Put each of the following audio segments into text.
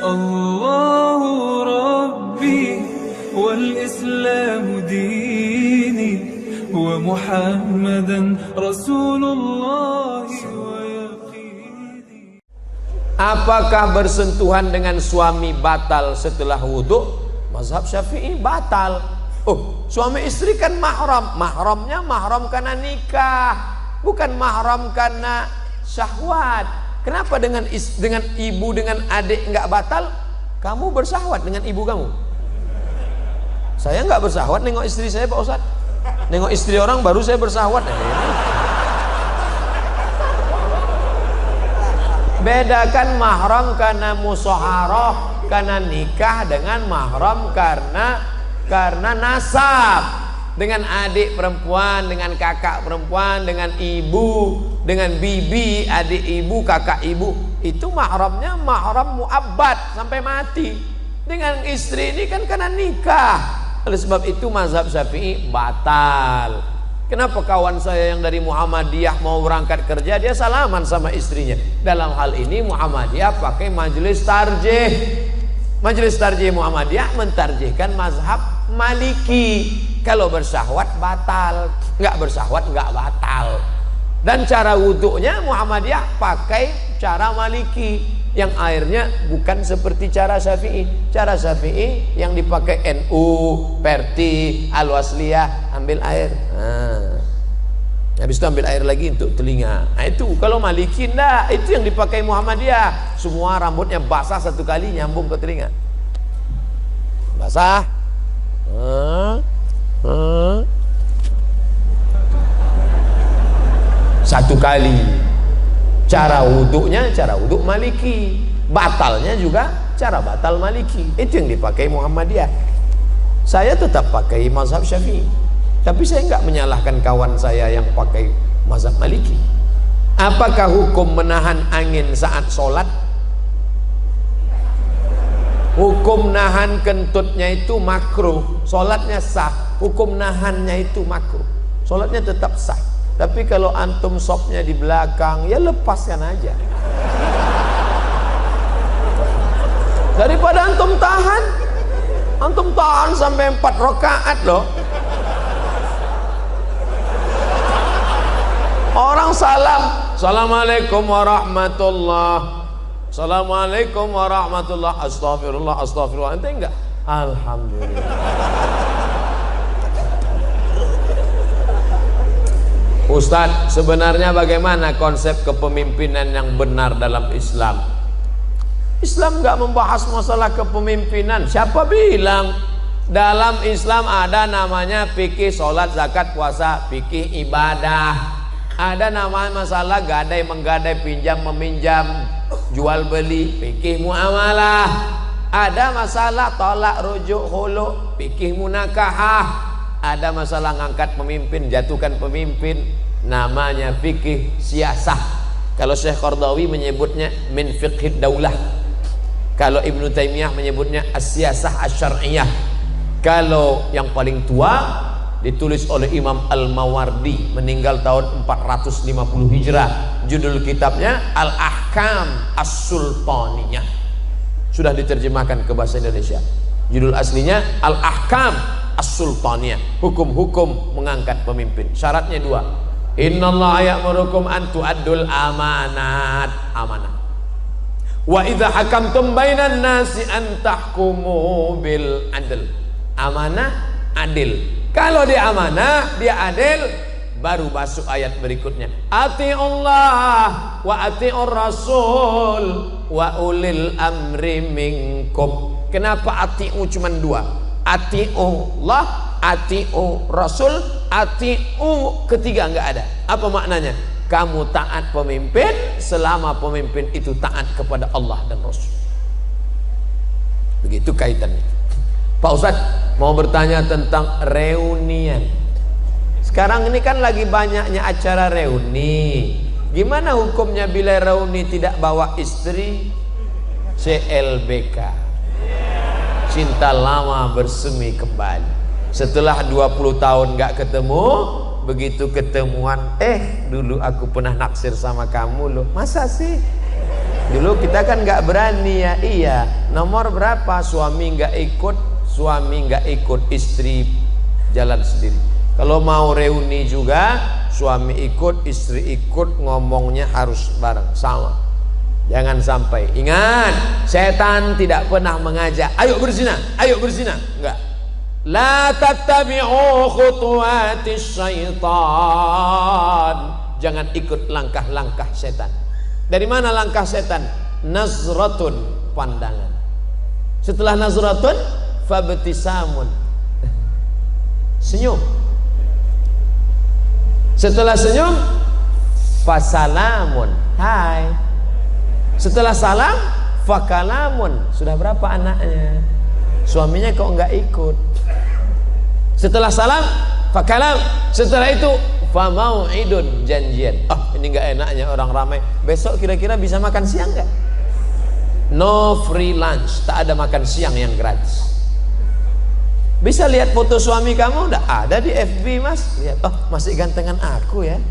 الله ربي والإسلام ديني ومحمدا رسول الله ويقيني. Apakah bersentuhan dengan suami batal setelah wudhu? Mazhab Syafi'i batal. Oh, suami istri kan mahram. Mahramnya mahram karena nikah, bukan mahram karena syahwat. Kenapa dengan ibu dengan adik nggak batal? Kamu bersahwat dengan ibu kamu. Saya nggak bersahwat nengok istri saya, Pak Ustadz. Nengok istri orang baru saya bersahwat. Bedakan mahram karena musyawarah, karena nikah, dengan mahram karena nasab. Dengan adik perempuan, dengan kakak perempuan, dengan ibu, dengan bibi, adik ibu, kakak ibu, itu mahramnya mahram muabbad sampai mati. Dengan istri ini kan karena nikah. Oleh sebab itu mazhab Syafi'i batal. Kenapa kawan saya yang dari Muhammadiyah mau berangkat kerja, dia salaman sama istrinya? Dalam hal ini Muhammadiyah pakai majelis tarjih. Majelis tarjih Muhammadiyah mentarjihkan mazhab Maliki. Kalau bersahwat batal, nggak bersahwat nggak batal. Dan cara wudhunya Muhammadiyah pakai cara Maliki, yang airnya bukan seperti cara Syafi'i. Cara Syafi'i yang dipakai NU, Perti, Al-Wasliyah, ambil air. Habis itu ambil air lagi untuk telinga. Nah itu kalau Maliki enggak, itu yang dipakai Muhammadiyah. Semua rambutnya basah satu kali nyambung ke telinga. Basah. Satu kali. Cara wuduknya cara wuduk Maliki, batalnya juga cara batal Maliki. Itu yang dipakai Muhammadiyah. Saya tetap pakai mazhab Syafi'i, tapi saya enggak menyalahkan kawan saya yang pakai mazhab Maliki. Apakah hukum menahan angin saat sholat? Hukum nahan kentutnya itu makruh, sholatnya sah. Hukum nahannya itu makruh, sholatnya tetap sah. Tapi kalau antum sopnya di belakang, ya lepaskan aja. Daripada antum tahan sampai 4 rakaat loh. Orang salam, assalamualaikum warahmatullah, assalamualaikum warahmatullah, astagfirullah, astagfirullah. Ente enggak? Alhamdulillah. Ustadz, sebenarnya bagaimana konsep kepemimpinan yang benar dalam Islam? Islam enggak membahas masalah kepemimpinan. Siapa bilang? Dalam Islam ada namanya fikih sholat, zakat, puasa, fikih ibadah. Ada namanya masalah gadai, menggadai, pinjam, meminjam, jual beli, fikih muamalah. Ada masalah tolak, rujuk, khulu, fikih munakahah. Ada masalah ngangkat pemimpin, jatuhkan pemimpin, namanya fikih siasah. Kalau Syekh Qardawi menyebutnya min fiqhid daulah. Kalau Ibnu Taimiyah menyebutnya as-siyasah asy-syar'iyyah. Kalau yang paling tua ditulis oleh Imam Al-Mawardi, meninggal tahun 450 Hijrah. Judul kitabnya Al-Ahkam As-Sultaniyah. Sudah diterjemahkan ke bahasa Indonesia. Judul aslinya Al-Ahkam As-Sultaniyah, hukum-hukum mengangkat pemimpin. Syaratnya 2. Innallaha ya'murukum an tu'addul amanat, amanah. Wa idza hakamtum bainan nasi an tahkumu bil adl. Amanah, adil. Kalau dia amanah, dia adil, baru masuk ayat berikutnya. Ati'ullah wa ati'ur rasul wa ulil amri minkum. Kenapa ati'u cuma 2? Ati'ullah, ati'u rasul, ati'u ketiga enggak ada. Apa maknanya? Kamu taat pemimpin selama pemimpin itu taat kepada Allah dan Rasul. Begitu kaitannya. Pak Ustadz mau bertanya tentang reunian. Sekarang ini kan lagi banyaknya acara reuni. Gimana hukumnya bila reuni tidak bawa istri? CLBK, cinta lama bersemi kembali. Setelah 20 tahun gak ketemu, begitu ketemuan, dulu aku pernah naksir sama kamu loh. Masa sih? Dulu kita kan nggak berani ya. Iya, nomor berapa suami nggak ikut, istri jalan sendiri. Kalau mau reuni juga, suami ikut, istri ikut, ngomongnya harus bareng sama. Jangan sampai, ingat, setan tidak pernah mengajak ayo berzina, enggak. La tattabi'u khutuwatis syaitan. Jangan ikut langkah-langkah setan. Dari mana langkah setan? Nazratun, pandangan. Setelah nazratun, fabtisamun, senyum. Setelah senyum, fasalamun, hai. Setelah salam, fakalamun. Sudah berapa anaknya? Suaminya kok enggak ikut. Setelah salam, fakalam. Setelah itu, famau'idun, janjian. Ini enggak enaknya orang ramai. Besok kira-kira bisa makan siang enggak? No free lunch, tak ada makan siang yang gratis. Bisa lihat foto suami kamu, udah ada di FB mas. Lihat, masih gantengan aku ya.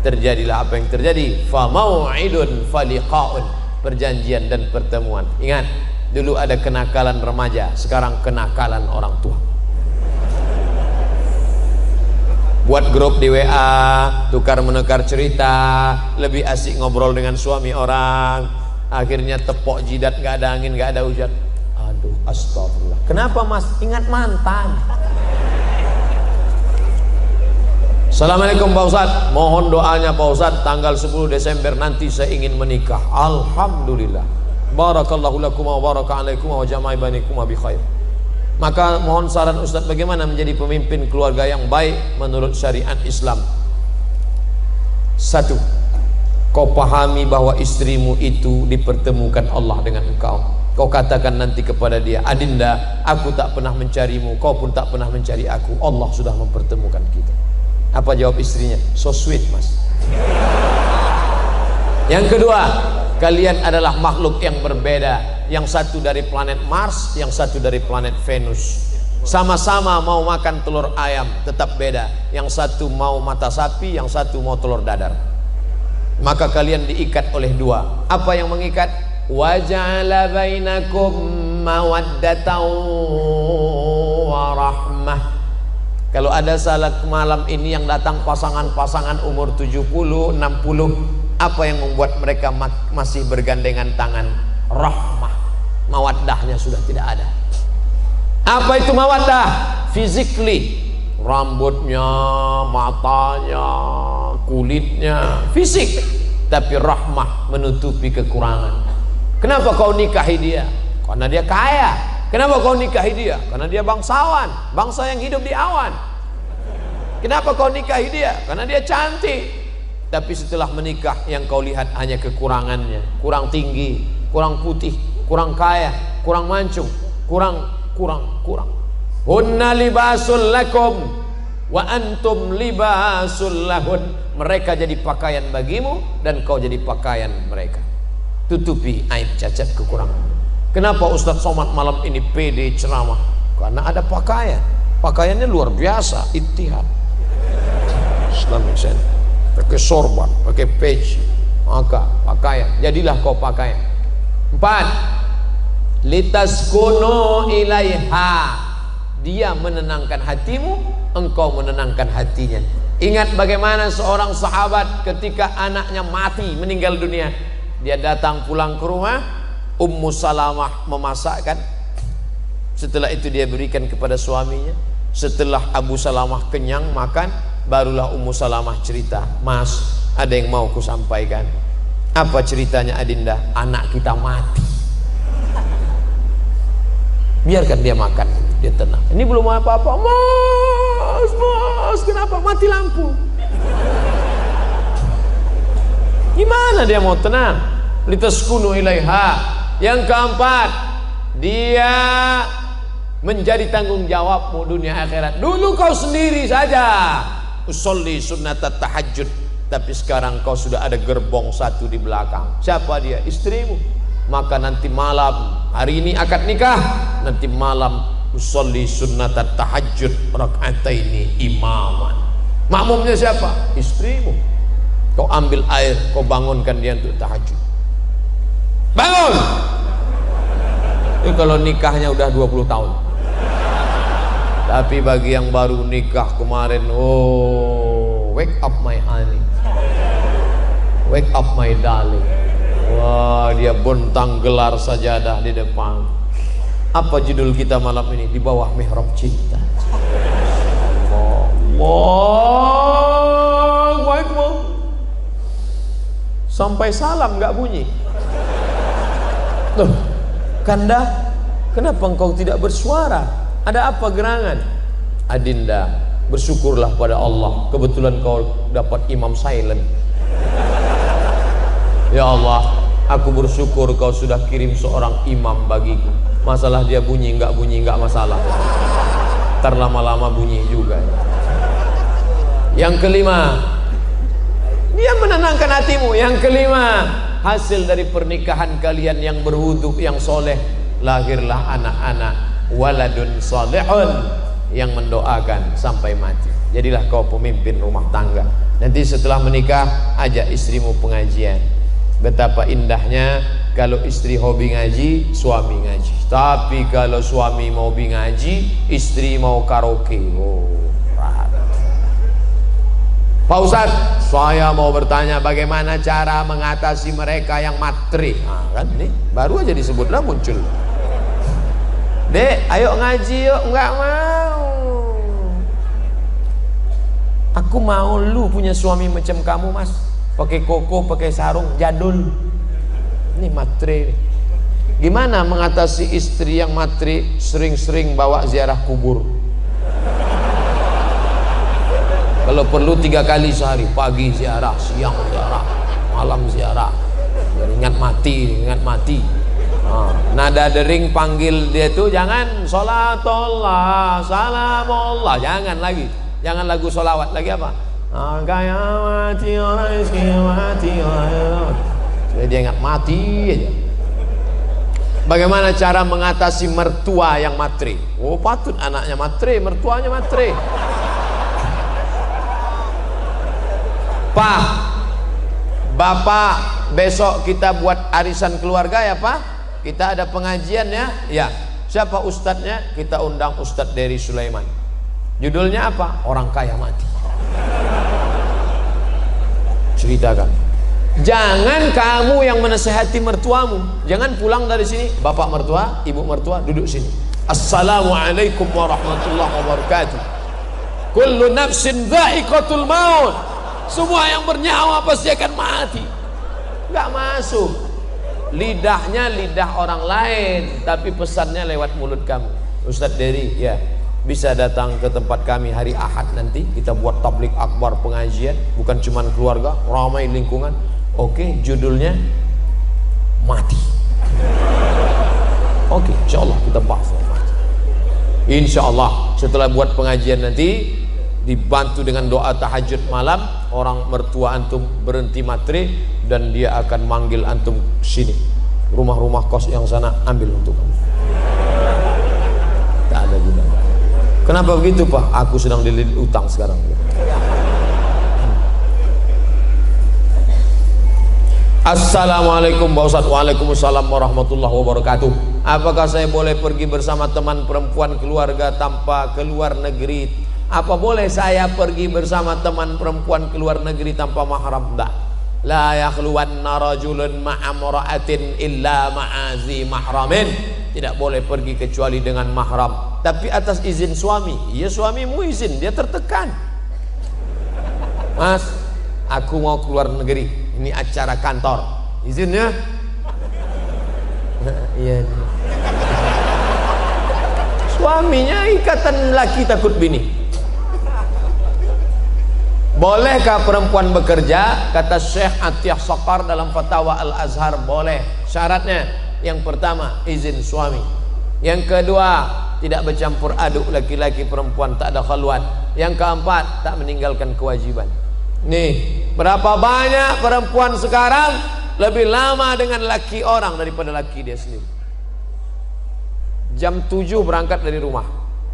Terjadilah apa yang terjadi. Famau'idun faliqa'un, perjanjian dan pertemuan. Ingat, dulu ada kenakalan remaja, sekarang kenakalan orang tua. Buat grup di WA, tukar menukar cerita, lebih asik ngobrol dengan suami orang. Akhirnya tepok jidat, gak ada angin, gak ada hujan. Aduh, astagfirullah. Kenapa mas? Ingat mantan. Assalamualaikum Pak Ustadz, mohon doanya Pak Ustadz, tanggal 10 Desember nanti saya ingin menikah. Alhamdulillah. Barakallahu lakum wa baraka alaikum wa jama'i bainakum bi khair. Maka mohon saran Ustadz bagaimana menjadi pemimpin keluarga yang baik menurut syariat Islam. 1. Kau pahami bahwa istrimu itu dipertemukan Allah dengan engkau. Kau katakan nanti kepada dia, Adinda, aku tak pernah mencarimu, kau pun tak pernah mencari aku. Allah sudah mempertemukan kita. Apa jawab istrinya? So sweet mas. Yang kedua, kalian adalah makhluk yang berbeda. Yang satu dari planet Mars, yang satu dari planet Venus. Sama-sama mau makan telur ayam, tetap beda. Yang satu mau mata sapi, yang satu mau telur dadar. Maka kalian diikat oleh dua. Apa yang mengikat? Wa ja'ala bainakum mawaddatan wa rahmah. Kalau ada salat malam ini yang datang pasangan-pasangan umur 70, 60, apa yang membuat mereka masih bergandengan tangan? Rahmah. Mawaddahnya sudah tidak ada. Apa itu mawaddah? Physically, rambutnya, matanya, kulitnya, fisik. Tapi rahmah menutupi kekurangan. Kenapa kau nikahi dia? Karena dia kaya. Kenapa kau nikahi dia? Karena dia bangsawan, bangsa yang hidup di awan. Kenapa kau nikahi dia? Karena dia cantik. Tapi setelah menikah yang kau lihat hanya kekurangannya. Kurang tinggi, kurang putih, kurang kaya, kurang mancung, kurang. Hunna libasul lakum wa antum libasul lahun. Mereka jadi pakaian bagimu dan kau jadi pakaian mereka. Tutupi aib, cacat, kekurangan. Kenapa Ustadz Somad malam ini pede ceramah? Karena ada pakaian. Pakaiannya luar biasa, ittihad Islamic Center. Pakai sorban, pakai peci, maka pakaian. Jadilah kau pakaian. 4. Litaskunu ilaiha. Dia menenangkan hatimu, engkau menenangkan hatinya. Ingat bagaimana seorang sahabat ketika anaknya mati, meninggal dunia. Dia datang pulang ke rumah, Ummu Salamah memasakkan. Setelah itu dia berikan kepada suaminya. Setelah Abu Salamah kenyang makan, barulah Ummu Salamah cerita, Mas, ada yang mau ku sampaikan. Apa ceritanya Adinda? Anak kita mati. Biarkan dia makan, dia tenang. Ini belum apa-apa. Mas, kenapa mati lampu? Gimana dia mau tenang? Litaskunu ilaiha. Yang keempat, dia menjadi tanggung jawabmu dunia akhirat. Dulu kau sendiri saja usolli sunnatat tahajud, tapi sekarang kau sudah ada gerbong satu di belakang. Siapa dia? Istrimu. Maka nanti malam, hari ini akad nikah, nanti malam usolli sunnatat tahajud raka'ataini imaman. Makmumnya siapa? Istrimu. Kau ambil air, kau bangunkan dia untuk tahajud. bangun. Itu kalau nikahnya udah 20 tahun. Tapi bagi yang baru nikah kemarin, oh, wake up my honey, wake up my darling. Wah, dia bentang gelar sajadah di depan. Apa judul kita malam ini? Di bawah mihrab cinta. Allahu Akbar. Sampai salam nggak bunyi. Loh, Kanda, kenapa engkau tidak bersuara? Ada apa gerangan? Adinda, bersyukurlah pada Allah, kebetulan kau dapat imam silent. Ya Allah, aku bersyukur kau sudah kirim seorang imam bagiku. Masalah dia bunyi nggak masalah. Ntar lama-lama bunyi juga. Yang kelima, dia menenangkan hatimu. Yang kelima, hasil dari pernikahan kalian yang berwudu, yang soleh, lahirlah anak-anak waladun salihun, yang mendoakan sampai mati. Jadilah kau pemimpin rumah tangga. Nanti setelah menikah, ajak istrimu pengajian. Betapa indahnya kalau istri hobi ngaji, suami ngaji. Tapi kalau suami mau hobi ngaji, istri mau karaoke. Oh, Pak Ustadz, saya mau bertanya bagaimana cara mengatasi mereka yang matre. Nah, kan ini baru aja disebutlah muncul. Dek, ayo ngaji yuk. Enggak mau. Aku mau lu punya suami macam kamu, Mas. Pakai koko, pakai sarung, jadul. Ini matre. Gimana mengatasi istri yang matre, sering-sering bawa ziarah kubur? Kalau perlu 3 kali sehari, pagi ziarah, siang ziarah, malam ziarah. Biar ingat mati. Nada dering panggil dia tuh jangan sholatullah, salamullah, jangan lagi. Jangan lagu sholawat, lagi apa? Mati orang mati orang. Jadi dia ingat mati aja. Bagaimana cara mengatasi mertua yang matre? Oh, patut anaknya matre, mertuanya matre. Pak, Bapak, besok kita buat arisan keluarga ya Pak. Kita ada pengajian ya. Ya. Siapa ustadznya? Kita undang Ustadz Dery Sulaiman. Judulnya apa? Orang kaya mati. Ceritakan. Jangan kamu yang menasehati mertuamu. Jangan pulang dari sini, bapak mertua, ibu mertua duduk sini. Assalamualaikum warahmatullahi wabarakatuh. Kullu nafsin dha'iqatul maut. Semua yang bernyawa pasti akan mati. Nggak masuk. Lidahnya lidah orang lain, tapi pesannya lewat mulut kamu. Ustadz Dery, ya, bisa datang ke tempat kami hari Ahad nanti. Kita buat tablik akbar pengajian, bukan cuma keluarga, ramai lingkungan. Oke, judulnya mati. Oke, insya Allah kita bahas mati. Insya Allah setelah buat pengajian nanti, dibantu dengan doa tahajud malam, orang mertua antum berhenti matre dan dia akan manggil antum sini. Rumah-rumah kos yang sana ambil untuk kamu. Tak ada gunanya. Kenapa begitu Pak? Aku sedang dililit utang sekarang. Assalamualaikum Pak Ustadz. Waalaikumsalam warahmatullahi wabarakatuh. Apakah saya boleh pergi bersama teman perempuan keluarga tanpa keluar negeri? Apa boleh saya pergi bersama teman perempuan keluar negeri tanpa mahram? Enggak. La yakhluwanna rajulun ma'amra'atin illa ma'azi mahramin. Tidak boleh pergi kecuali dengan mahram, tapi atas izin suami. Ya, suamimu izin, dia tertekan. Mas, aku mau keluar negeri, ini acara kantor, izinnya? Iya. Suaminya ikatan laki takut bini. Bolehkah perempuan bekerja? Kata Syekh Atiyah Saqar dalam Fatwa Al-Azhar, boleh. Syaratnya, yang pertama izin suami, yang kedua tidak bercampur aduk laki-laki perempuan, tak ada khalwat, yang keempat tak meninggalkan kewajiban. Nih, berapa banyak perempuan sekarang lebih lama dengan laki orang daripada laki dia sendiri. Jam 7 berangkat dari rumah,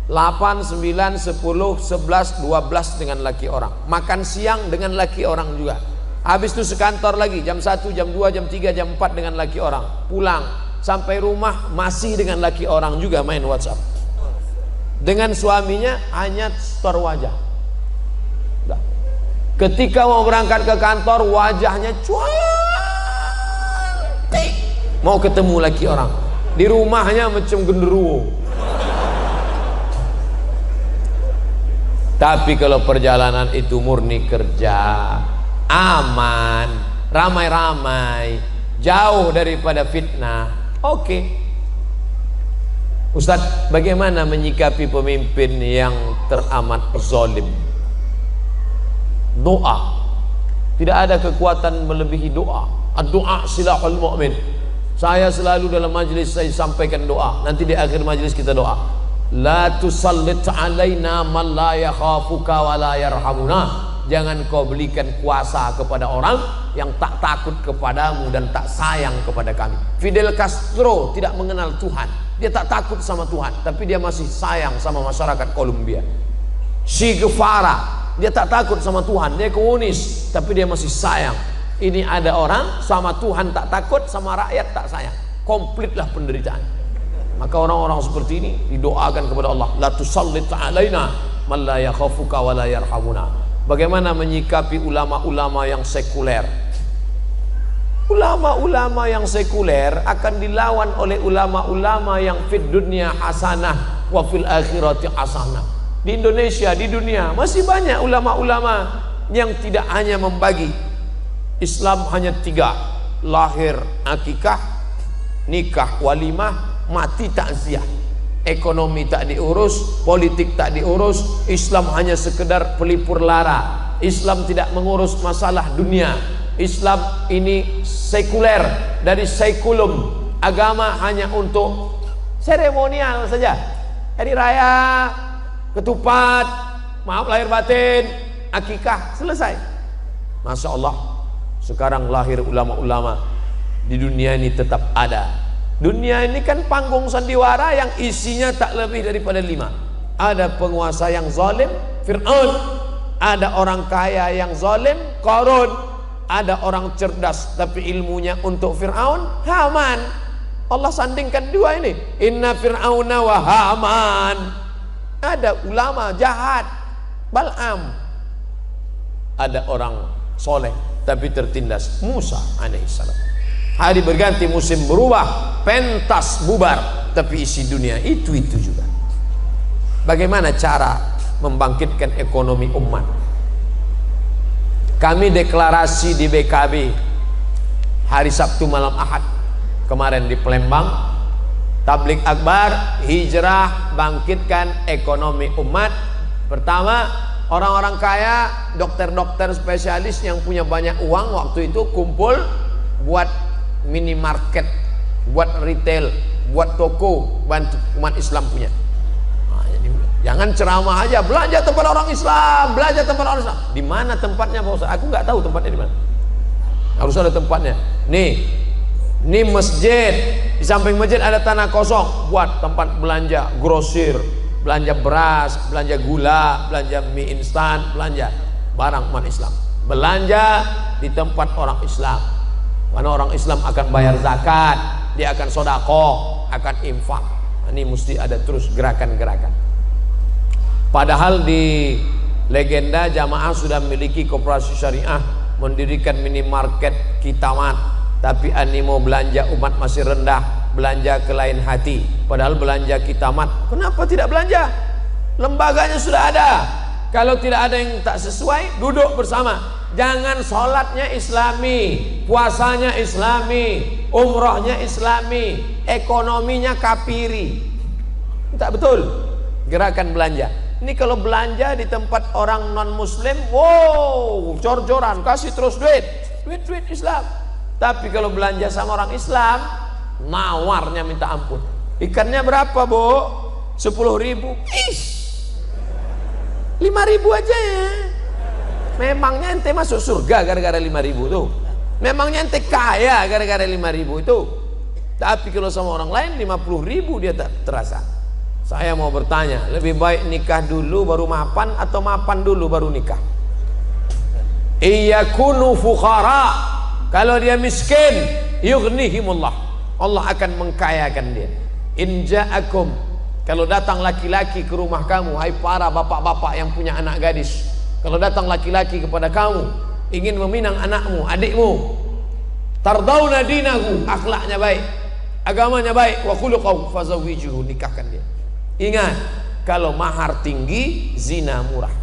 8, 9, 10, 11, 12 dengan laki orang, makan siang dengan laki orang juga, Habis itu sekantor lagi, jam 1, jam 2, jam 3, jam 4 dengan laki orang. Pulang, sampai rumah masih dengan laki orang juga main WhatsApp. Dengan suaminya hanya setor wajah. Ketika mau berangkat ke kantor, wajahnya cantik. Mau ketemu laki orang. Di rumahnya macam genderuwo. Tapi kalau perjalanan itu murni kerja, aman, ramai-ramai, jauh daripada fitnah, oke. Ustadz, bagaimana menyikapi pemimpin yang teramat zalim? Doa. Tidak ada kekuatan melebihi doa. Doa silahul mu'min. Saya selalu dalam majlis saya sampaikan doa. Nanti di akhir majlis kita doa. La tusallit alaina man la yakhafuka wa la yarhamuna. Jangan kau belikan kuasa kepada orang yang tak takut kepadamu dan tak sayang kepada kami. Fidel Castro tidak mengenal Tuhan. Dia tak takut sama Tuhan, tapi dia masih sayang sama masyarakat Kolombia. Che Guevara, dia tak takut sama Tuhan, dia komunis, tapi dia masih sayang. Ini ada orang sama Tuhan tak takut, sama rakyat tak sayang. Komplitlah penderitaan. Maka orang-orang seperti ini didoakan kepada Allah, la tusallit alaina man la yakhafuka wa la yarhamuna. Bagaimana menyikapi ulama-ulama yang sekuler? Ulama-ulama yang sekuler akan dilawan oleh ulama-ulama yang fid dunya hasanah wa fil akhirati hasanah. Di Indonesia, di dunia masih banyak ulama-ulama yang tidak hanya membagi Islam, hanya 3: lahir akikah, nikah walimah, mati takziah. Ekonomi tak diurus, politik tak diurus, Islam hanya sekedar pelipur lara. Islam tidak mengurus masalah dunia. Islam ini sekuler, dari sekulum. Agama hanya untuk seremonial saja. Hari raya, ketupat, maaf lahir batin, akikah, selesai. Masya Allah, sekarang lahir ulama-ulama di dunia ini tetap ada. Dunia ini kan panggung sandiwara yang isinya tak lebih daripada 5. Ada penguasa yang zalim, Fir'aun. Ada orang kaya yang zalim, Qarun. Ada orang cerdas tapi ilmunya untuk Fir'aun, Haman. Allah sandingkan 2 ini. Inna Fir'auna wa Haman. Ada ulama jahat, Bal'am. Ada orang soleh tapi tertindas, Musa alaihissalam. Hari berganti, musim berubah, pentas bubar, tapi isi dunia itu juga. Bagaimana cara membangkitkan ekonomi umat? Kami deklarasi di BKB hari Sabtu malam Ahad kemarin di Palembang, tablik akbar, hijrah, bangkitkan ekonomi umat. Pertama, orang-orang kaya, dokter-dokter spesialis yang punya banyak uang waktu itu kumpul buat minimarket, buat retail, buat toko, bantu umat Islam punya. Nah, jadi, jangan ceramah aja, belanja tempat orang Islam, belanja tempat orang Islam. Di mana tempatnya Pak Ustaz? Aku nggak tahu tempatnya di mana. Harus ada tempatnya. Nih masjid, di samping masjid ada tanah kosong, buat tempat belanja grosir, belanja beras, belanja gula, belanja mie instan, belanja barang umat Islam. Belanja di tempat orang Islam. Karena orang Islam akan bayar zakat, dia akan sodakoh, akan infak. Ini mesti ada terus gerakan-gerakan. Padahal di legenda jamaah sudah memiliki koperasi syariah, mendirikan minimarket Kitamat, tapi animo belanja umat masih rendah, belanja ke lain hati. Padahal belanja Kitamat, kenapa tidak belanja? Lembaganya sudah ada. Kalau tidak ada yang tak sesuai, duduk bersama. Jangan sholatnya Islami, puasanya Islami, umrohnya Islami, ekonominya kafiri. Tak betul. Gerakan belanja. Ini kalau belanja di tempat orang non muslim, wow, jor-joran, kasih terus duit Islam. Tapi kalau belanja sama orang Islam, nawarnya minta ampun. Ikannya berapa, Bu? 10.000. Ish, 5.000 aja ya. Memangnya ente masuk surga gara-gara 5.000 tuh? Memangnya ente kaya gara-gara 5.000 itu? Tapi kalau sama orang lain 50.000 dia tak terasa. Saya mau bertanya, lebih baik nikah dulu baru mapan atau mapan dulu baru nikah? iyakunu fuqara, kalau dia miskin, yughnihimullah, Allah akan mengkayakan dia. In ja'akum, kalau datang laki-laki ke rumah kamu, hai para bapak-bapak yang punya anak gadis, kalau datang laki-laki kepada kamu ingin meminang anakmu, adikmu, tardawna dinahu, akhlaknya baik, agamanya baik, wa khuluquhu fazawwijuhu, nikahkan dia. Ingat, kalau mahar tinggi, zina murah.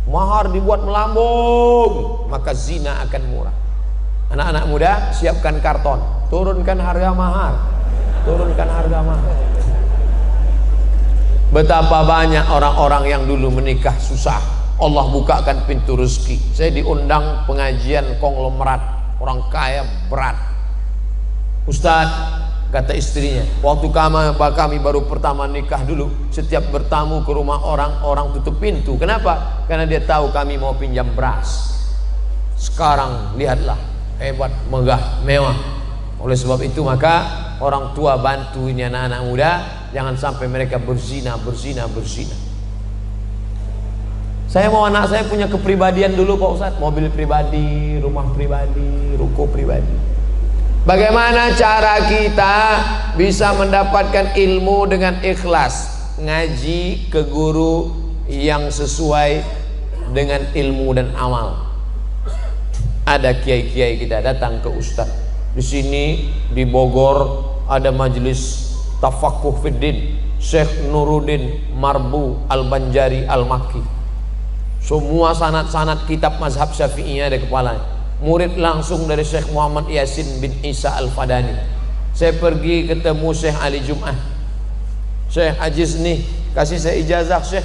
Mahar dibuat melambung, maka zina akan murah. Anak-anak muda, siapkan karton, turunkan harga mahar, turunkan harga mahar. Betapa banyak orang-orang yang dulu menikah susah, Allah bukakan pintu rezeki. Saya diundang pengajian konglomerat, orang kaya berat. Ustaz, kata istrinya, waktu kami baru pertama nikah dulu, setiap bertamu ke rumah orang tutup pintu. Kenapa? Karena dia tahu kami mau pinjam beras. Sekarang lihatlah, hebat, megah, mewah. Oleh sebab itu maka orang tua bantu ini anak-anak muda, jangan sampai mereka berzina. Saya mau anak saya punya kepribadian dulu Pak Ustadz, mobil pribadi, rumah pribadi, ruko pribadi. Bagaimana cara kita bisa mendapatkan ilmu dengan ikhlas? Ngaji ke guru yang sesuai dengan ilmu dan amal. Ada kiai-kiai kita datang ke ustadz. Di sini di Bogor ada majelis Tafakuh Fiddin, Syekh Nuruddin Marbu Al-Banjari Al-Makki. Semua sanad-sanad kitab mazhab Syafi'iyah ada kepalanya. Murid langsung dari Syekh Muhammad Yasin bin Isa Al-Fadani. Saya pergi ketemu Syekh Ali Jum'ah. Syekh ajiz nih, kasih saya ijazah Syekh.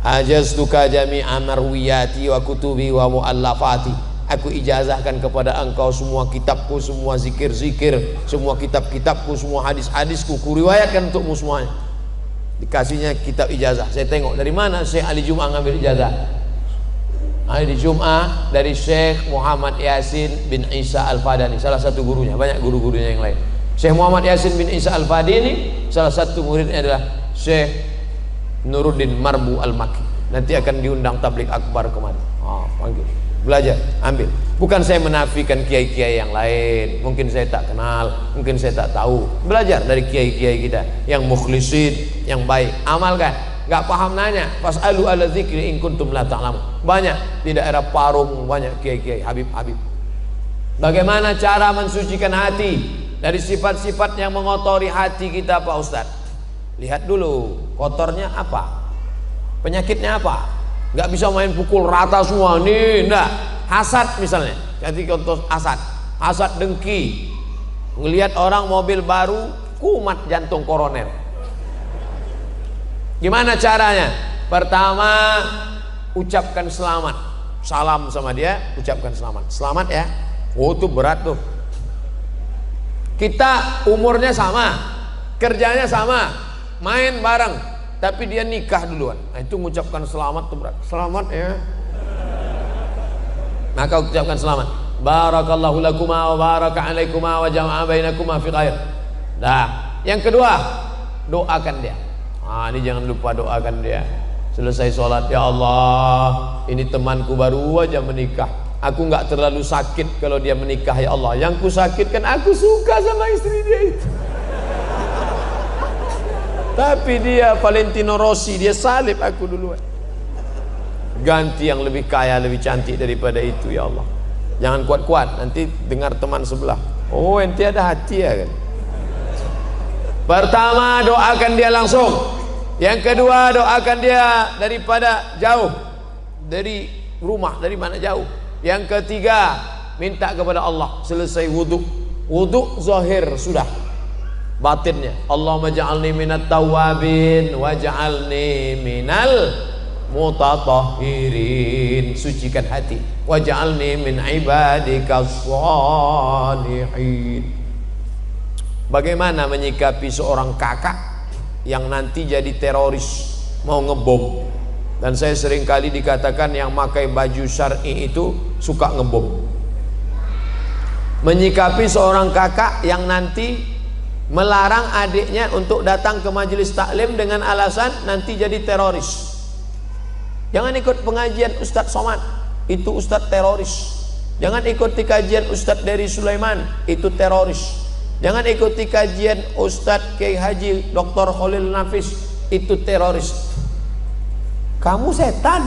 Ajaztuka jami'a marwiyati wa kutubi wa mu'allafati. Aku ijazahkan kepada engkau semua kitabku, semua zikir-zikir, semua kitab-kitabku, semua hadis-hadisku, kuriwayatkan untukmu semuanya. Dikasihnya kitab ijazah. Saya tengok dari mana Syekh Ali Jum'ah ngambil ijazah. Ali Jum'ah dari Syekh Muhammad Yasin bin Isa Al-Fadani, salah satu gurunya, banyak guru-gurunya yang lain. Syekh Muhammad Yasin bin Isa Al-Fadani, salah satu muridnya adalah Syekh Nuruddin Marbu Al-Makki. Nanti akan diundang tabligh akbar kemana? Panggil, belajar, ambil. Bukan saya menafikan kiai-kiai yang lain, mungkin saya tak kenal, mungkin saya tak tahu. Belajar dari kiai-kiai kita yang mukhlisin, yang baik, amalkan. Gak paham nanya, fas'alu ala dzikri in kuntum la ta'lamun. Banyak di daerah Parung, banyak kiai-kiai, habib-habib. Bagaimana cara mensucikan hati dari sifat-sifat yang mengotori hati kita Pak Ustaz? Lihat dulu, kotornya apa? Penyakitnya apa? Gak bisa main pukul rata semua nih, enggak. Hasad misalnya, jadi contoh hasad dengki. Ngelihat orang mobil baru, kumat jantung koroner. Gimana caranya? Pertama, ucapkan selamat, salam sama dia, ucapkan selamat. Selamat ya. Oh itu berat tuh. Kita umurnya sama, kerjanya sama, main bareng, tapi dia nikah duluan. Nah, itu mengucapkan selamat tuh berat. Selamat ya. Maka ucapkan selamat. Barakallahu lakuma wa baraka alaikuma wa jama'a bainakuma fi khair. Nah, yang kedua, doakan dia. Ini jangan lupa doakan dia. Selesai sholat, ya Allah, ini temanku baru aja menikah. Aku nggak terlalu sakit kalau dia menikah, ya Allah. Yang ku sakitkan, aku suka sama istri dia itu. Tapi dia Valentino Rossi, dia salib aku duluan. Ganti yang lebih kaya, lebih cantik daripada itu, ya Allah. Jangan kuat-kuat, nanti dengar teman sebelah. Oh, ente ada hati ya kan. Pertama, doakan dia langsung. Yang kedua, doakan dia daripada jauh, dari rumah, dari mana jauh. Yang ketiga, minta kepada Allah. Selesai wudhu, wudhu zahir sudah, batinnya Allahumma ja'alni minat tawabin waj'alni minal mutatahhirin, sucikan hati. Waj'alni min ibadikas shalihin. Bagaimana menyikapi seorang kakak yang nanti jadi teroris, mau ngebom? Dan saya sering kali dikatakan yang pakai baju syar'i itu suka ngebom. Menyikapi seorang kakak yang nanti melarang adiknya untuk datang ke majelis taklim dengan alasan nanti jadi teroris. Jangan ikut pengajian Ustadz Somad, itu Ustadz teroris. Jangan ikuti kajian Ustadz Dery Sulaiman, itu teroris. Jangan ikuti kajian Ustadz Kiai Haji Dr. Khalil Nafis, itu teroris. Kamu setan.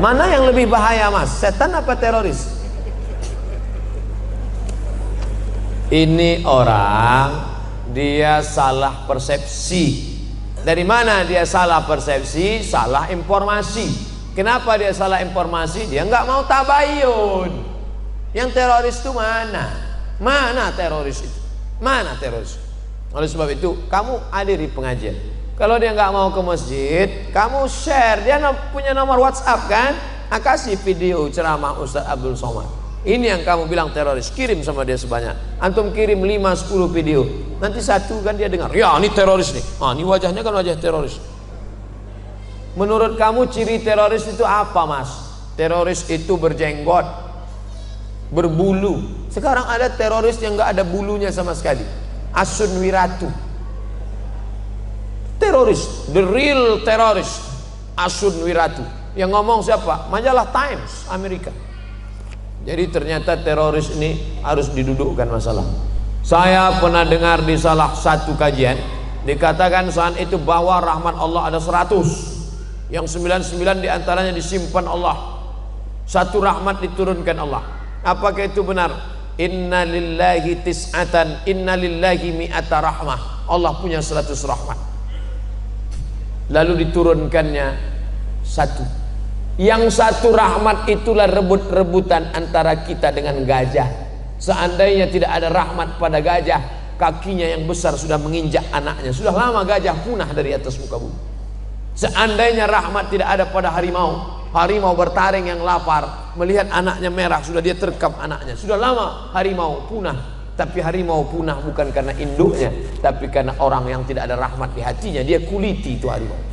Mana yang lebih bahaya mas, setan apa teroris? Ini orang dia salah persepsi. Dari mana dia salah persepsi? Salah informasi. Kenapa dia salah informasi? Dia nggak mau tabayun. Yang teroris itu mana? Mana teroris itu? Mana teroris? Oleh sebab itu kamu hadiri pengajian. Kalau dia nggak mau ke masjid, kamu share. Dia punya nomor WhatsApp kan? Kasih video ceramah Ustadz Abdul Somad. Ini yang kamu bilang teroris, kirim sama dia sebanyak. Antum kirim 5-10 video. Nanti satu kan dia dengar, ya ini teroris nih. Ah, ini wajahnya kan wajah teroris. Menurut kamu ciri teroris itu apa mas? Teroris itu berjenggot, berbulu. Sekarang ada teroris yang nggak ada bulunya sama sekali. Asun Wiratu. Teroris, the real teroris. Asun Wiratu. Yang ngomong siapa? Majalah Times Amerika. Jadi ternyata teroris ini harus didudukkan masalah. Saya pernah dengar di salah satu kajian dikatakan saat itu bahwa rahmat Allah ada 100, yang 99 diantaranya disimpan Allah, satu rahmat diturunkan Allah. Apakah itu benar? Inna lillahi tis'atan, inna lillahi mi'ata rahmah. Allah punya 100 rahmat, lalu diturunkannya satu. Yang satu rahmat itulah rebut-rebutan antara kita dengan gajah. Seandainya tidak ada rahmat pada gajah, kakinya yang besar sudah menginjak anaknya. Sudah lama gajah punah dari atas muka bumi. Seandainya rahmat tidak ada pada harimau, harimau bertaring yang lapar melihat anaknya merah, sudah dia terkam anaknya. Sudah lama harimau punah. Tapi harimau punah bukan karena induknya, tapi karena orang yang tidak ada rahmat di hatinya. Dia kuliti itu harimau.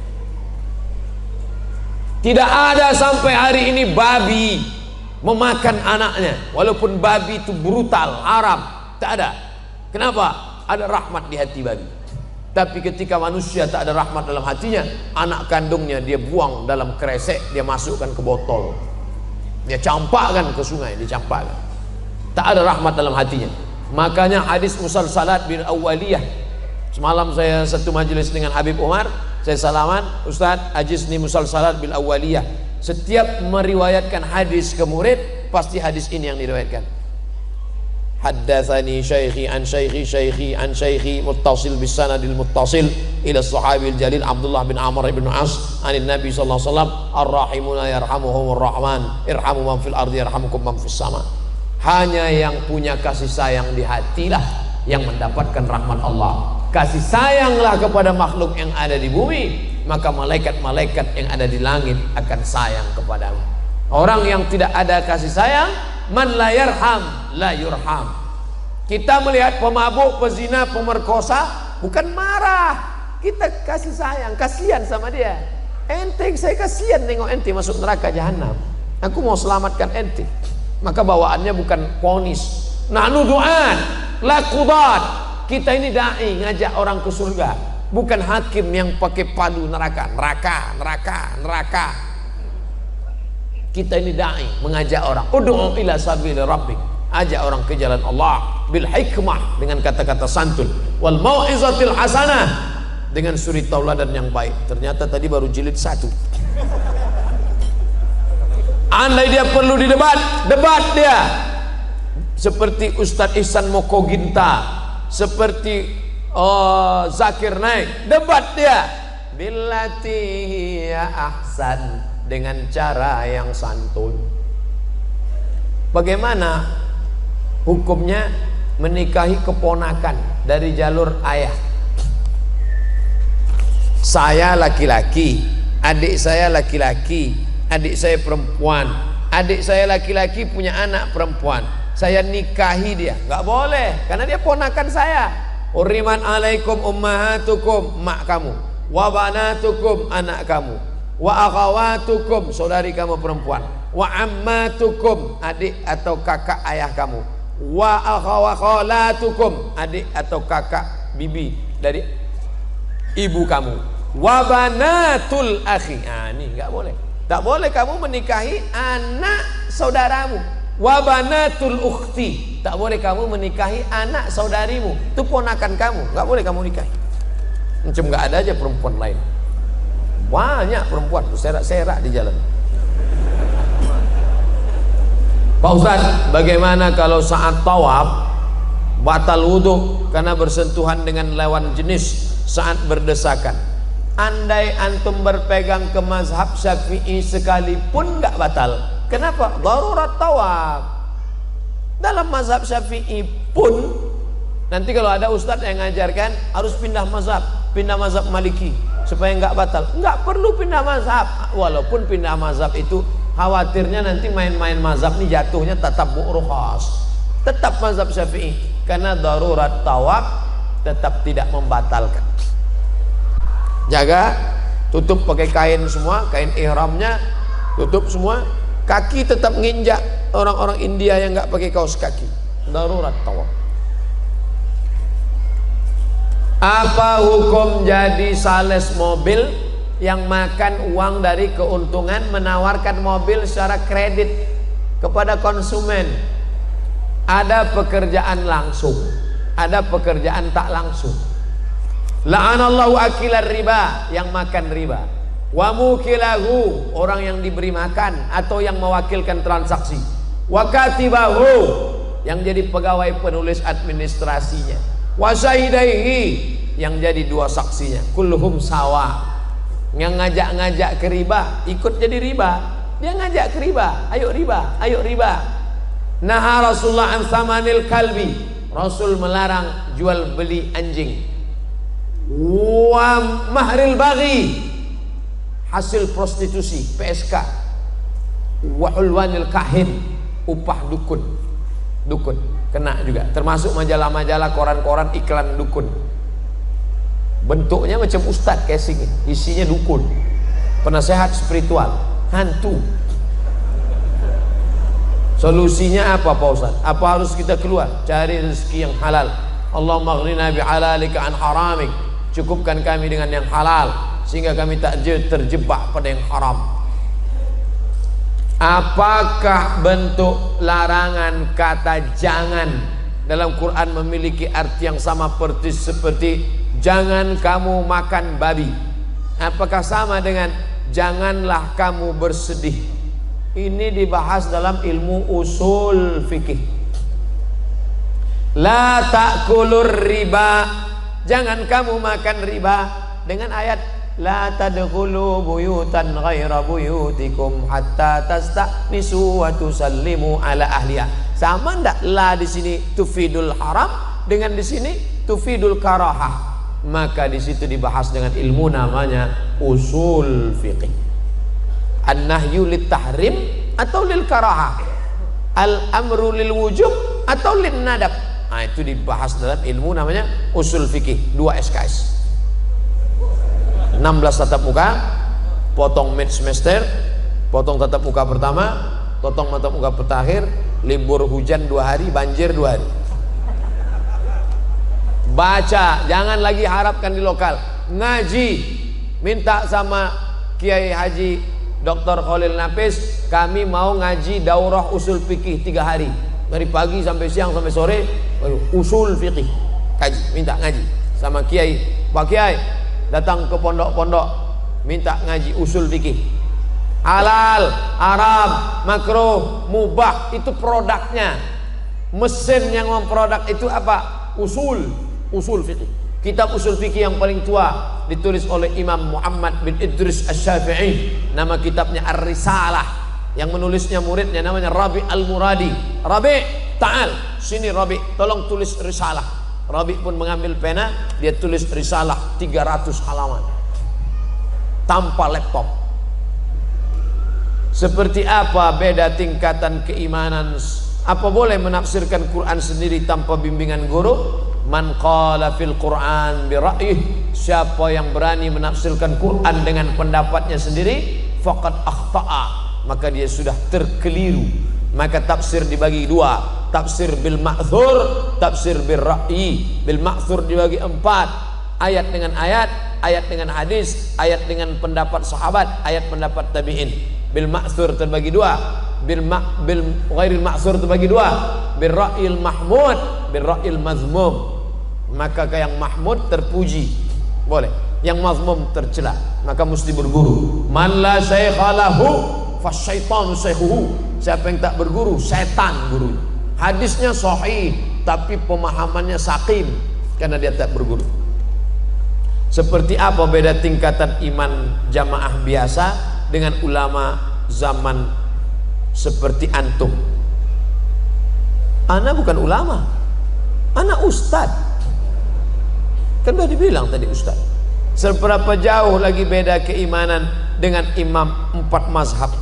Tidak ada sampai hari ini babi memakan anaknya, walaupun babi itu brutal, haram, tak ada. Kenapa? Ada rahmat di hati babi. Tapi ketika manusia tak ada rahmat dalam hatinya, anak kandungnya dia buang dalam kresek, dia masukkan ke botol, dia campakkan ke sungai, dia campakkan. Tak ada rahmat dalam hatinya. Makanya hadis musalsalat bil awwaliyah. Semalam saya satu majelis dengan Habib Umar, saya salaman, Ustadz Ajizni musalsalat bil awwaliyah. Setiap meriwayatkan hadis ke murid, pasti hadis ini yang diriwayatkan. Haddatsani syaikhi an syaikhi syaikhi an syaikhi muttasil bis sanadil muttasil ila sahabil jalil Abdullah bin Amr bin As anin Nabi sallallahu alaihi wasallam ar-rahimuna yarhamuhumur rahman irhamu man fil ardi yarhamukum man fis sama. Hanya yang punya kasih sayang di hatilah yang mendapatkan rahmat Allah. Kasih sayanglah kepada makhluk yang ada di bumi, maka malaikat-malaikat yang ada di langit akan sayang kepadamu. Orang yang tidak ada kasih sayang, man la yarham la yurham. Kita melihat pemabuk, pezina, pemerkosa, bukan marah, kita kasih sayang, kasihan sama dia. Ente, saya kasihan nengok ente masuk neraka jahanam, aku mau selamatkan ente. Maka bawaannya bukan ponis. Nahnu du'an la qudat. Kita ini dai, ngajak orang ke surga, bukan hakim yang pakai padu neraka. Kita ini dai, mengajak orang. Ud'u ila sabili rabbik, ajak orang ke jalan Allah bil hikmah, dengan kata-kata santun, wal mau'izatil hasanah, dengan suri tauladan yang baik. Ternyata tadi baru jilid 1. Andai dia perlu didebat, debat dia. Seperti Ustadz Ihsan Mokoginta, seperti Zakir Naik, debat dia. Billati ya ahsan, dengan cara yang santun. Bagaimana hukumnya menikahi keponakan dari jalur ayah? Saya laki-laki, adik saya laki-laki, adik saya perempuan, adik saya laki-laki punya anak perempuan, saya nikahi dia, nggak boleh, karena dia ponakan saya. Uriman alaikum ummahatukum, mak kamu, wa banatukum, anak kamu, wa akhawatukum, saudari kamu perempuan, wa ammatukum, adik atau kakak ayah kamu, wa akhawakhalatukum, adik atau kakak bibi dari ibu kamu, Wa banatul akhi. Nah, ini enggak boleh. Tak boleh kamu menikahi anak saudaramu. Wa banatul ukhti. Tak boleh kamu menikahi anak saudarimu. Itu ponakan kamu, enggak boleh kamu nikahi. Macam enggak ada aja perempuan lain. Banyak perempuan serak-serak di jalan. Pak Ustaz, bagaimana kalau saat tawaf batal wudhu karena bersentuhan dengan lawan jenis saat berdesakan? Andai antum berpegang ke mazhab Syafi'i sekalipun nggak batal. Kenapa? Darurat tawaf. Dalam mazhab Syafi'i pun nanti kalau ada ustadz yang ngajarkan harus pindah mazhab Maliki supaya nggak batal. Nggak perlu pindah mazhab. Walaupun pindah mazhab itu khawatirnya nanti main-main mazhab ini jatuhnya tatabbu' rukhas. Tetap mazhab Syafi'i karena darurat tawaf tetap tidak membatalkan. Jaga, tutup pakai kain semua, kain ihramnya tutup semua, kaki tetap nginjak. Orang-orang India yang nggak pakai kaos kaki, darurat tawaf. Apa hukum jadi sales mobil yang makan uang dari keuntungan menawarkan mobil secara kredit kepada konsumen? Ada pekerjaan langsung, ada pekerjaan tak langsung. La'anallahu akilar riba, yang makan riba. Wa mukilahu, orang yang diberi makan atau yang mewakilkan transaksi. Wa katibahu, yang jadi pegawai penulis administrasinya. Wa syahidaihi, yang jadi dua saksinya. Kulluhum sawa. Yang ngajak-ngajak ke riba ikut jadi riba. Dia ngajak ke riba, ayo riba, ayo riba. Naha Rasulullah an samanil kalbi, Rasul melarang jual beli anjing. Wa mahril baghi, hasil prostitusi, PSK. Wa hulwanil kahin, upah dukun. Dukun kena juga, termasuk majalah-majalah, koran-koran iklan dukun. Bentuknya macam ustadz casing, isinya dukun, penasehat spiritual, hantu. Solusinya apa Pak Ustaz? Apa harus kita keluar? Cari rezeki yang halal. Allahumma aghnina bihalalika an haramik. Cukupkan kami dengan yang halal sehingga kami tak terjebak pada yang haram. Apakah bentuk larangan kata jangan dalam Quran memiliki arti yang sama seperti jangan kamu makan babi? Apakah sama dengan janganlah kamu bersedih? Ini dibahas dalam ilmu usul fikih. La ta'kulur riba, jangan kamu makan riba, dengan ayat la tadkhulu buyutan ghaira buyutikum hatta tasta'nisu wa tusallimu ala ahliha. Sama ndak la di sini tufidul haram dengan di sini tufidul karahah? Maka di situ dibahas dengan ilmu namanya usul fiqih. An-nahyu lit tahrim atau lil karahah, al-amru lil wujub atau lin nadab. Nah, itu dibahas dalam ilmu namanya usul fikih. 2 SKS, 16 tatap muka, potong mid semester, potong tatap muka pertama, potong tatap muka terakhir, libur hujan 2 hari, banjir 2 hari. Baca, jangan lagi harapkan di lokal. Ngaji, minta sama Kiai Haji Dr. Khalil Nafis, kami mau ngaji daurah usul fikih 3 hari, dari pagi sampai siang sampai sore, usul fikih kaji, minta ngaji sama Kiai. Pak Kiai datang ke pondok-pondok, minta ngaji usul fikih. Halal, haram, makruh, mubah, itu produknya. Mesin yang memproduk itu apa? Usul fikih. Kitab usul fikih yang paling tua ditulis oleh Imam Muhammad bin Idris Asy-Syafi'i. Nama kitabnya Ar-Risalah. Yang menulisnya muridnya namanya Rabi Al-Muradi. Rabi, ta'al, sini Rabi, tolong tulis risalah. Rabi pun mengambil pena, dia tulis risalah 300 halaman tanpa laptop. Seperti apa beda tingkatan keimanan? Apa boleh menafsirkan Quran sendiri tanpa bimbingan guru? Man qala fil Quran bi ra'yih, siapa yang berani menafsirkan Quran dengan pendapatnya sendiri, faqad akhta'a, maka dia sudah terkeliru. Maka tafsir dibagi 2, tafsir bil ma'thur, tafsir bil ra'yi. Bil ma'thur dibagi 4, ayat dengan ayat, ayat dengan hadis, ayat dengan pendapat sahabat, ayat pendapat tabi'in. Bil ma'thur terbagi dua, bil ghairil ma'thur terbagi dua, bil ra'il mahmud, bil ra'il mazmum. Maka yang mahmud terpuji boleh, yang mazmum tercela, maka mesti berguru. Man la syaikha lahu fasyaitanu syaikhuhu. Siapa yang tak berguru, setan gurunya. Hadisnya sahih tapi pemahamannya sakim karena dia tak berguru. Seperti apa beda tingkatan iman jamaah biasa dengan ulama zaman seperti antum? Ana bukan ulama, ana ustad. Kan sudah dibilang tadi ustad. Seberapa jauh lagi beda keimanan dengan imam 4 mazhab.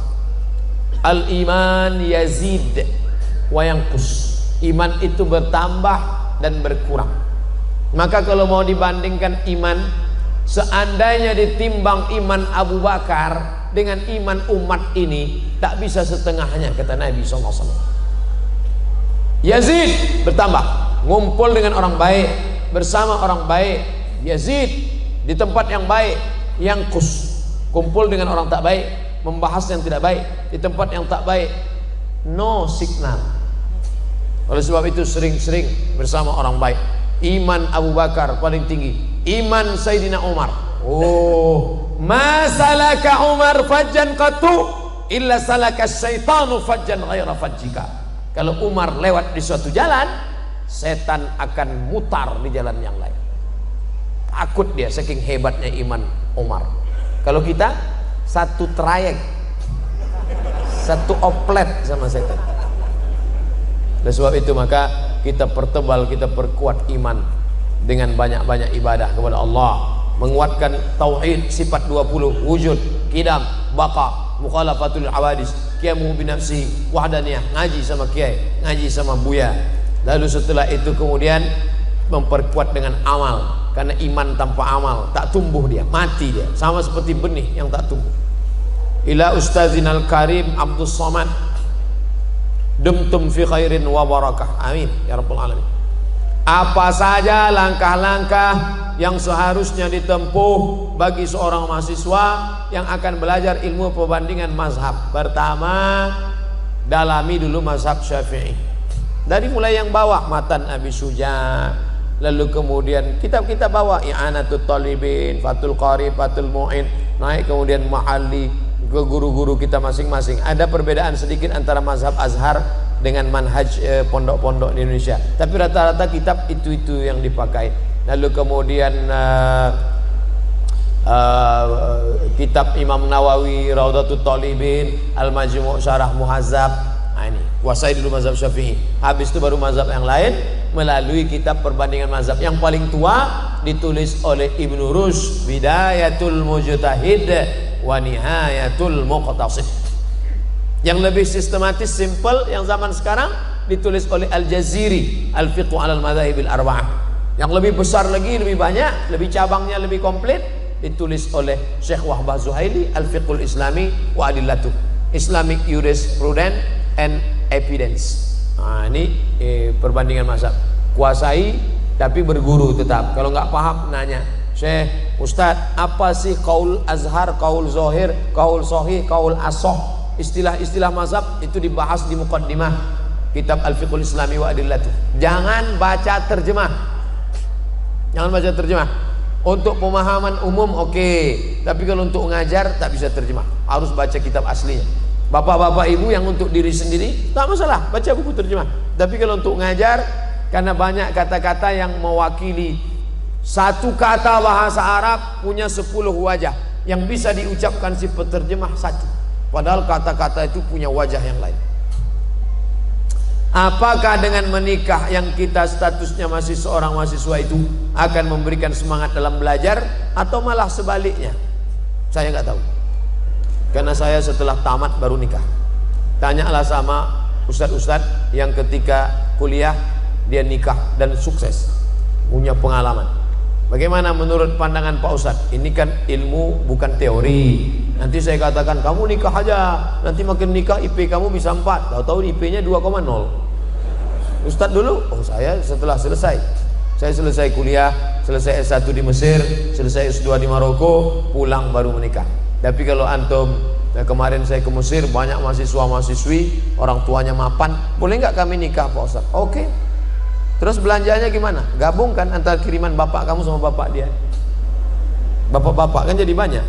Al-iman yazid wa yanqus. Iman itu bertambah dan berkurang. Maka kalau mau dibandingkan iman, seandainya ditimbang iman Abu Bakar dengan iman umat ini, tak bisa setengahnya, kata Nabi SAW. Yazid bertambah, ngumpul dengan orang baik, bersama orang baik. Yazid di tempat yang baik. Yanqus, kumpul dengan orang tak baik, membahas yang tidak baik. Di tempat yang tak baik, no signal. Oleh sebab itu sering-sering bersama orang baik. Iman Abu Bakar paling tinggi, iman Sayyidina Umar. Oh, ma salaka Umar fajjan qatu illa salaka syaitanu fajjan ghaira fajjika. Kalau Umar lewat di suatu jalan, setan akan mutar di jalan yang lain. Takut dia saking hebatnya iman Umar. Kalau kita satu trayek, satu oplet sama setan. Oleh sebab itu maka kita pertebal, kita perkuat iman dengan banyak-banyak ibadah kepada Allah, menguatkan tauhid sifat 20, wujud, qidam, baqa, mukhalafatul awadis, qiyamu binafsi, wahdaniyah, ngaji sama kiai, ngaji sama buya. Lalu setelah itu kemudian memperkuat dengan amal, karena iman tanpa amal tak tumbuh, dia mati, dia sama seperti benih yang tak tumbuh. Ila ustazinal karim Abdus Somad, dumtum fi khairin wa barakah, amin ya rabbal alamin. Apa saja langkah-langkah yang seharusnya ditempuh bagi seorang mahasiswa yang akan belajar ilmu perbandingan mazhab? Pertama, dalami dulu mazhab Syafi'i. Dari mulai yang bawah, Matan Abi Syuja, lalu kemudian kitab-kitab bawah, I'anatul Talibin, Fathul Qarib, Fathul Mu'in, naik kemudian Mahalli, ke guru-guru kita masing-masing. Ada perbedaan sedikit antara mazhab Azhar dengan manhaj pondok-pondok di Indonesia, tapi rata-rata kitab itu yang dipakai. Lalu kemudian kitab Imam Nawawi, Raudatul Talibin, Al-Majmu' Syarah Muhazzab. Nah, ini kuasai dulu mazhab Syafi'i. Habis itu baru mazhab yang lain melalui kitab perbandingan mazhab. Yang paling tua ditulis oleh Ibnu Rushd, Bidayatul Mujtahid wa Nihayatul Muqtasid. Yang lebih sistematis, simple, yang zaman sekarang ditulis oleh Al-Jaziri, Al-Fiqh 'alal Madzahibil Arba'ah. Yang lebih besar lagi, lebih banyak, lebih cabangnya lebih komplit, ditulis oleh Syekh Wahbah Zuhaili, Al-Fiqhul Islami wa Adillatuh, Islamic Jurisprudence and Evidence. Nah, ini perbandingan mazhab. Kuasai tapi berguru tetap. Kalau nggak paham nanya, Syekh, Ustadz, apa sih kaul azhar, kaul zohir, kaul sohih, kaul asoh? Istilah-istilah mazhab itu dibahas di muqaddimah kitab Al-Fiqhul Islami wa Adillatuh. Jangan baca terjemah. Jangan baca terjemah. Untuk pemahaman umum oke, tapi kalau untuk mengajar tak bisa terjemah. Harus baca kitab aslinya. Bapak-bapak ibu yang untuk diri sendiri tak masalah, baca buku terjemah. Tapi kalau untuk mengajar, karena banyak kata-kata yang mewakili satu kata bahasa Arab punya 10 wajah, yang bisa diucapkan si peterjemah satu, padahal kata-kata itu punya wajah yang lain. Apakah dengan menikah yang kita statusnya masih seorang mahasiswa itu akan memberikan semangat dalam belajar, atau malah sebaliknya? Saya nggak tahu, karena saya setelah tamat baru nikah. Tanyalah sama ustadz-ustadz yang ketika kuliah dia nikah dan sukses, punya pengalaman. Bagaimana menurut pandangan Pak Ustadz? Ini kan ilmu bukan teori. Nanti saya katakan kamu nikah aja, nanti makin nikah IP kamu bisa 4, tahu-tahu IP-nya 2,0. Ustadz dulu, oh saya setelah selesai. Saya selesai kuliah, selesai S1 di Mesir, selesai S2 di Maroko, pulang baru menikah. Tapi kalau antum, kemarin saya ke Mesir, banyak mahasiswa-mahasiswi, orang tuanya mapan, boleh nggak kami nikah Pak Ustaz? Oke. Terus belanjanya gimana? Gabungkan antara kiriman bapak kamu sama bapak dia. Bapak-bapak kan jadi banyak.